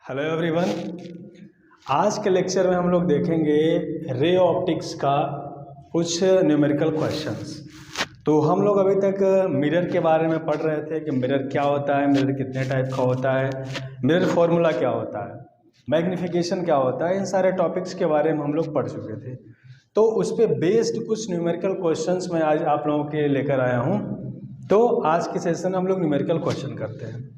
Hello everyone. आज के lecture में हम लोग देखेंगे रे ऑप्टिक्स का कुछ न्यूमेरिकल क्वेश्चंस। तो हम लोग अभी तक मिरर के बारे में पढ़ रहे थे कि मिरर क्या होता है, मिरर कितने टाइप का होता है, मिरर फॉर्मूला क्या होता है, मैग्नीफिकेशन क्या होता है, इन सारे टॉपिक्स के बारे में हम लोग पढ़ चुके थे। तो उस पर बेस्ड कुछ न्यूमेरिकल क्वेश्चंस मैं आज आप लोगों के लेकर आया हूँ। तो आज के सेशन में हम लोग न्यूमेरिकल क्वेश्चन करते हैं।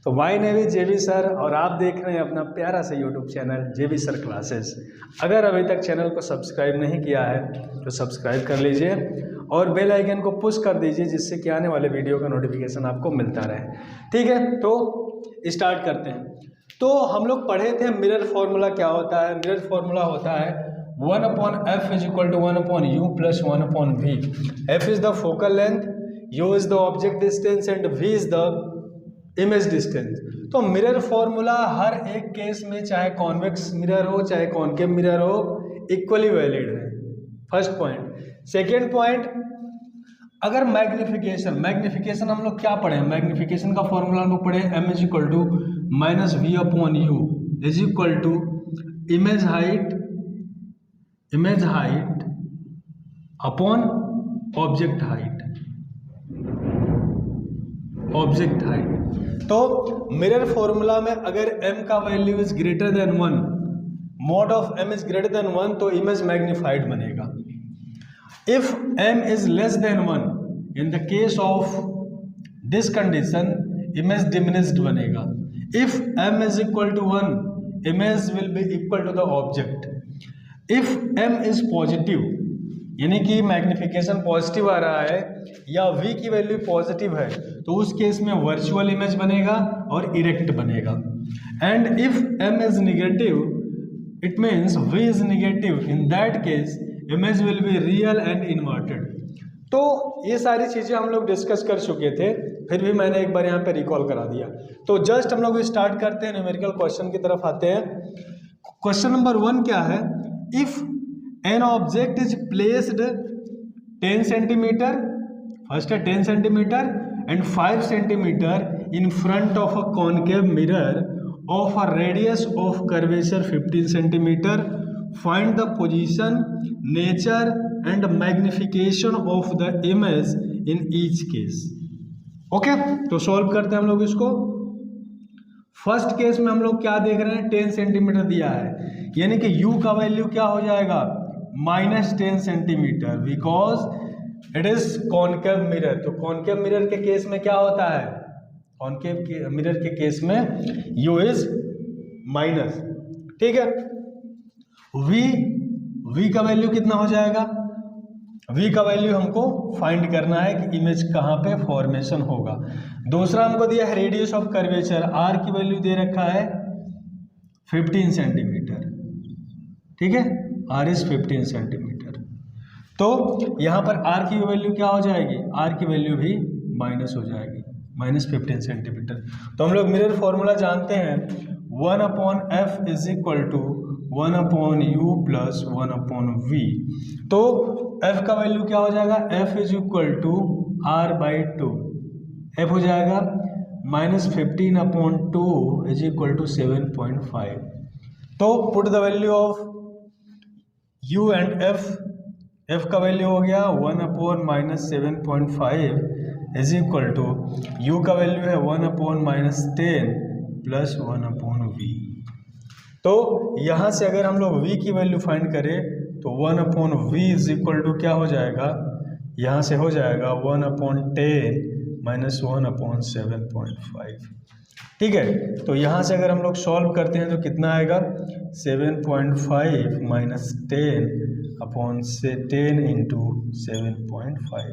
तो my name is JB sir और आप देख रहे हैं अपना प्यारा सा YouTube channel JB sir classes. अगर अभी तक चैनल को सब्सक्राइब नहीं किया है तो सब्सक्राइब कर लीजिए और बेल आइकन को पुश कर दीजिए, जिससे कि आने वाले वीडियो का नोटिफिकेशन आपको मिलता रहे। ठीक है, तो स्टार्ट करते हैं। तो हम लोग पढ़े थे मिरर फॉर्मूला क्या होता है। मिरर फॉर्मूला होता है 1/f is equal to 1/u plus 1/v। f is the focal length, u is the object distance and v is the image distance. तो मिरर फॉर्मूला हर एक केस में, चाहे कॉन्वेक्स मिरर हो चाहे कॉनकेव मिरर हो, इक्वली वैलिड है। First point. Second point, अगर मैग्निफिकेशन हम लोग क्या पढ़े, मैग्निफिकेशन का फॉर्मूला हम लोग पढ़े m is equal to -v/u is equal to image height upon object height. तो मिरर फॉर्मूला में अगर m का value is greater than 1, mod of m is greater than 1, तो इमेज मैग्नीफाइड बनेगा। If m is less than 1, in the case of this condition image diminished बनेगा। If m is equal to 1, image will be equal to the object. If m is positive, यानी कि magnification positive आ रहा है या v की value positive है, तो उस केस में वर्चुअल इमेज बनेगा और इरेक्ट बनेगा। And if m is negative, it means v is negative, in that case image will be real and inverted. तो ये सारी चीज़ें हम लोग डिस्कस कर चुके थे, फिर भी मैंने एक बार यहाँ पे रिकॉल करा दिया। तो जस्ट हम लोग स्टार्ट करते हैं, न्यूमेरिकल क्वेश्चन की तरफ आते हैं। क्वेश्चन नंबर 1 क्या है, if an object is placed 10 centimetre, first है 10 centimetre and 5 centimetre in front of a concave mirror of a radius of curvature 15 centimetre, find the position, nature and magnification of the image in each case. Okay, तो solve करते हैं हम लोग इसको। First case में हम लोग क्या देख रहे हैं, 10 सेंटीमीटर दिया है, यानी कि u का वैल्यू क्या हो जाएगा, -10 centimetre, because it is concave mirror. तो कॉनकेव मिरर के केस में क्या होता है, कॉनकेव मिरर के केस में u इज माइनस। ठीक है, v का वैल्यू कितना हो जाएगा, v का वैल्यू हमको फाइंड करना है कि इमेज कहाँ पे फॉर्मेशन होगा। दूसरा हमको दिया है रेडियस ऑफ कर्वेचर, r की वैल्यू दे रखा है 15 सेंटीमीटर। ठीक है, r इज 15 सेंटीमीटर। तो यहाँ पर r की वैल्यू क्या हो जाएगी, r की वैल्यू भी माइनस हो जाएगी, -15 सेंटीमीटर। तो हम लोग मिरर फॉर्मूला जानते हैं, 1/f is equal to 1/u plus 1/v। तो f का वैल्यू क्या हो जाएगा, f is equal to r/2, f हो जाएगा -15/2 इज इक्वल टू 7.5। तो put the value of u and f का वैल्यू हो गया 1/-7.5 इज इक्वल टू u का वैल्यू है 1/-10 प्लस 1/v। तो यहाँ से अगर हम लोग v की वैल्यू फाइंड करें तो 1/v इज इक्वल टू क्या हो जाएगा, यहाँ से हो जाएगा 1/10 माइनस 1/7.5। ठीक है, तो यहाँ से अगर हम लोग सॉल्व करते हैं तो कितना आएगा, 7.5 माइनस 10/10 इंटू 7.5,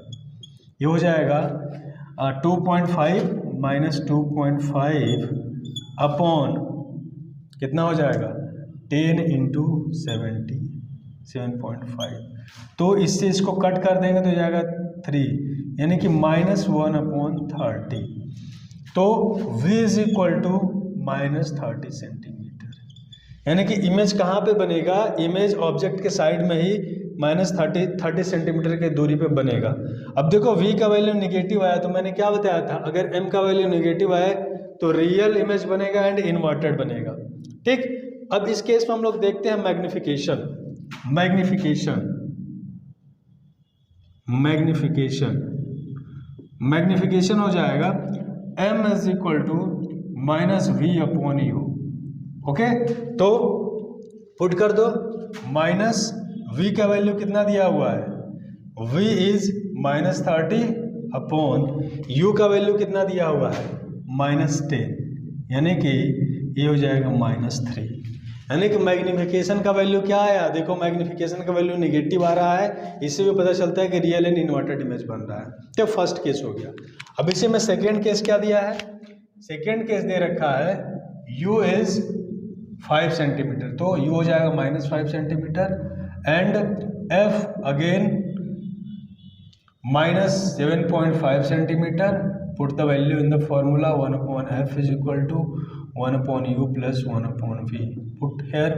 ये हो जाएगा 2.5 माइनस 2.5 अपॉन कितना हो जाएगा 10 इंटू 7.5। तो इससे इसको कट कर देंगे तो जाएगा 3, यानी कि -1/30। तो v is equal to -30 centimetre, यानी कि इमेज कहाँ पे बनेगा, इमेज ऑब्जेक्ट के साइड में ही -30 सेंटीमीटर की दूरी पे बनेगा। अब देखो v का वैल्यू निगेटिव आया तो मैंने क्या बताया था, अगर m का वैल्यू निगेटिव आए तो रियल इमेज बनेगा एंड इन्वर्टेड बनेगा। ठीक, अब इस केस में हम लोग देखते हैं मैग्निफिकेशन। मैग्निफिकेशन हो जाएगा m is equal to -v/u। Okay, तो पुट कर दो, -v का वैल्यू कितना दिया हुआ है, v इज -30 u का वैल्यू कितना दिया हुआ है, -10, यानी कि ये हो जाएगा -3। यानी कि मैग्निफिकेशन का वैल्यू क्या आया, देखो मैग्निफिकेशन का वैल्यू निगेटिव आ रहा है, इससे भी पता चलता है कि रियल एंड इन्वर्टेड इमेज बन रहा है। तो फर्स्ट केस हो गया। अब इसी में सेकेंड केस क्या दिया है, सेकेंड केस दे रखा है u इज 5 सेंटीमीटर, तो u हो जाएगा -5 centimetre and f again -7.5 centimetre. Put the value in the formula 1/f is equal to 1/u plus 1/v। Put here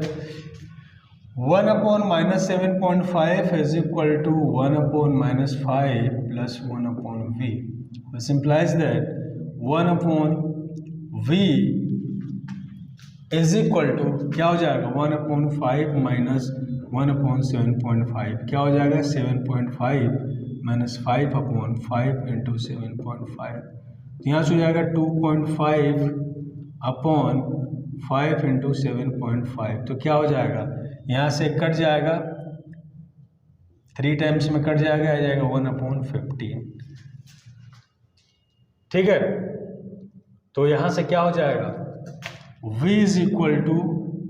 1/-7.5 is equal to 1/-5 plus 1/v, which implies that 1/v is equal to क्या हो जाएगा, 1/5 minus 1/7.5 क्या हो जाएगा, 7.5 minus 5/5 into 7.5, यहाँ से हो जाएगा 2.5/5 into 7.5, तो क्या हो जाएगा, यहाँ से कट जाएगा, 3 टाइम्स में कट जाएगा, आ जाएगा 1/15। ठीक है, तो यहाँ से क्या हो जाएगा, v is equal to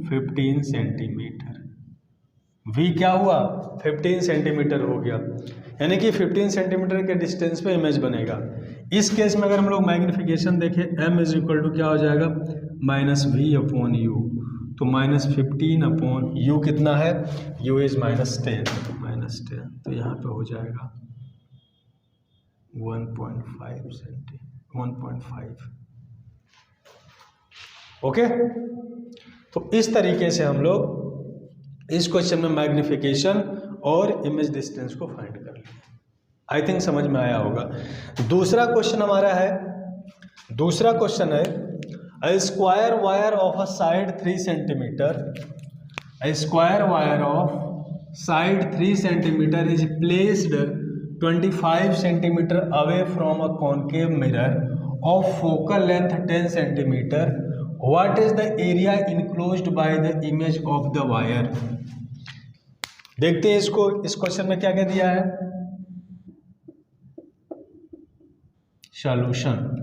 15 centimetre. v क्या हुआ, 15 सेंटीमीटर हो गया, यानी कि 15 सेंटीमीटर के डिस्टेंस पे इमेज बनेगा। इस केस में अगर हम लोग मैग्निफिकेशन देखें, m इज इक्वल टू क्या हो जाएगा, -v/u, तो -15/u कितना है, u इज -10, तो यहाँ पे हो जाएगा 1.5। ओके, तो इस तरीके से हम लोग इस क्वेश्चन में मैग्निफिकेशन और इमेज डिस्टेंस को फाइंड कर लें। आई थिंक समझ में आया होगा। दूसरा क्वेश्चन हमारा है, दूसरा क्वेश्चन है A square wire of a side 3 centimeter, a square wire of side 3 centimeter is placed 25 centimeter away from a concave mirror of focal length 10 centimeter. What is the area enclosed by the image of the wire? देखते हैं इसको, इस question में क्या क्या दिया है। Solution,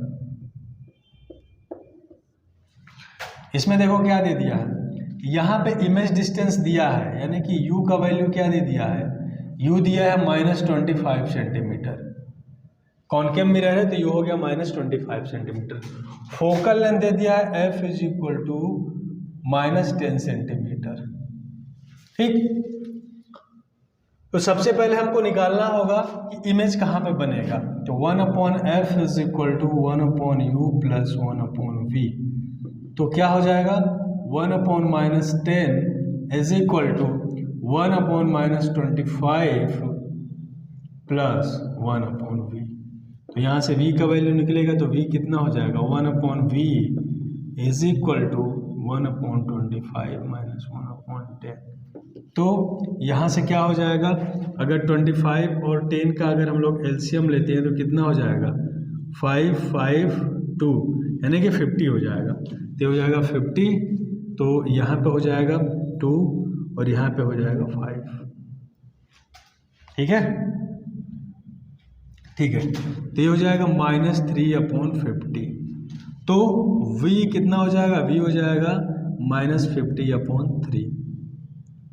इसमें देखो क्या दे दिया है, यहाँ पे इमेज डिस्टेंस दिया है, यानी कि u का वैल्यू क्या दे दिया है, u दिया है -25 सेंटीमीटर, कॉनकेव मिरर है तो u हो गया -25 सेंटीमीटर। फोकल लेंथ दे दिया है f is equal to -10 centimetre. ठीक, तो सबसे पहले हमको निकालना होगा कि इमेज कहाँ पे बनेगा, तो 1/f is equal to 1/u plus 1/v, तो क्या हो जाएगा, 1/-10 is equal to 1/-25 plus 1/v, तो यहाँ से v का वैल्यू निकलेगा, तो v कितना हो जाएगा, 1/v is equal to 1/25 minus 1/10। तो यहाँ से क्या हो जाएगा, अगर 25 और 10 का अगर हम लोग एलसीएम लेते हैं तो कितना हो जाएगा, 5/2 यानी कि 50 हो जाएगा, तो हो जाएगा 50, तो यहाँ पे हो जाएगा 2 और यहाँ पे हो जाएगा 5। ठीक है, ठीक है, तो ये हो जाएगा -3/50, तो v कितना हो जाएगा, v हो जाएगा -50/3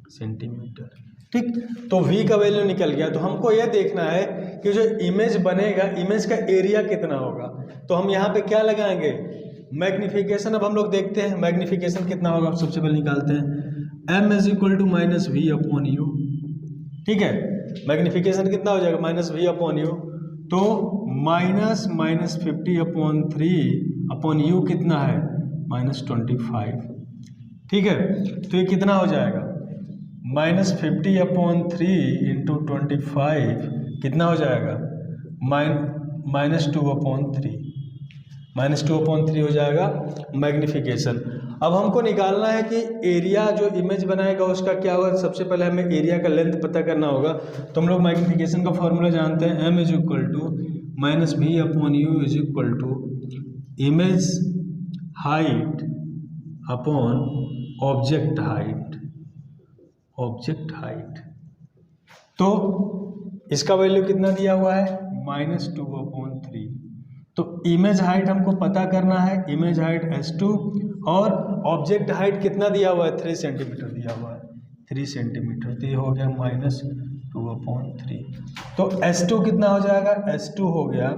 सेंटीमीटर। ठीक, तो v का वैल्यू निकल गया, तो हमको यह देखना है कि जो इमेज बनेगा, इमेज का एरिया कितना होगा, तो हम यहाँ पे क्या लगाएंगे, मैग्निफिकेशन। अब हम लोग देखते हैं मैग्निफिकेशन कितना होगा, सबसे पहले निकालते हैं, m is equal to -v/u। ठीक है, मैग्निफिकेशन कितना हो जाएगा, -v/u, तो -50/3/u कितना है, -25। ठीक है, तो ये कितना हो जाएगा, -50/3 इंटू 25 कितना हो जाएगा? -2/3 -2/3 हो जाएगा मैग्नीफिकेशन। अब हमको निकालना है कि एरिया जो इमेज बनाएगा उसका क्या होगा। सबसे पहले हमें एरिया का लेंथ पता करना होगा। तो हम लोग मैग्नीफिकेशन का फॉर्मूला जानते हैं, m = -v/u = image height upon object height. तो इसका वैल्यू कितना दिया हुआ है? -2/3। तो इमेज हाइट हमको पता करना है, इमेज हाइट S2 और ऑब्जेक्ट हाइट कितना दिया हुआ है? 3 सेंटीमीटर दिया हुआ है, 3 सेंटीमीटर। तो ये हो गया -2/3। तो S2 कितना हो जाएगा? S2 हो गया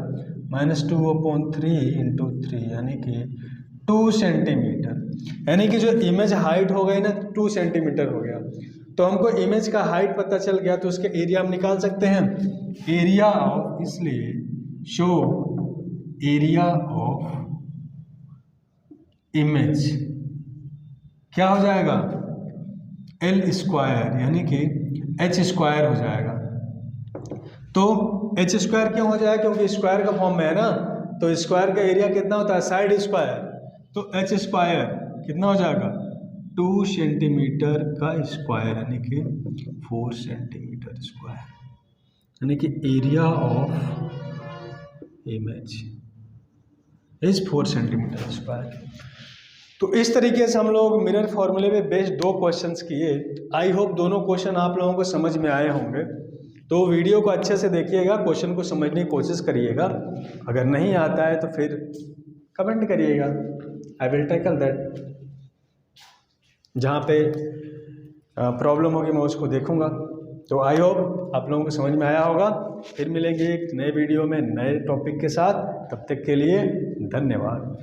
-2/3 इंटू 3 यानी कि 2 सेंटीमीटर। यानी कि जो इमेज हाइट हो गई ना 2 सेंटीमीटर हो गया। तो हमको इमेज का हाइट पता चल गया तो उसके एरिया हम निकाल सकते हैं। एरिया ऑफ, इसलिए शो एरिया ऑफ इमेज क्या हो जाएगा? L² यानी कि H² हो जाएगा। तो H² क्यों हो जाएगा? क्योंकि स्क्वायर का फॉर्म में है ना। तो स्क्वायर का एरिया कितना होता है? Side square. तो H² कितना हो जाएगा? 2 सेंटीमीटर का स्क्वायर यानी कि 4 सेंटीमीटर स्क्वायर, यानी कि area of image is 4 centimetre square. तो इस तरीके से हम लोग मिरर फॉर्मूले पे बेस्ड 2 क्वेश्चंस किए। आई होप दोनों क्वेश्चन आप लोगों को समझ में आए होंगे। तो वीडियो को अच्छे से देखिएगा, क्वेश्चन को समझने की कोशिश करिएगा। अगर नहीं आता है तो फिर कमेंट करिएगा, आई विल टैकल दैट। जहाँ पे प्रॉब्लम होगी मैं उसको देखूंगा। तो आई होप आप लोगों को समझ में आया होगा। फिर मिलेंगे एक नए वीडियो में नए टॉपिक के साथ। तब तक के लिए धन्यवाद।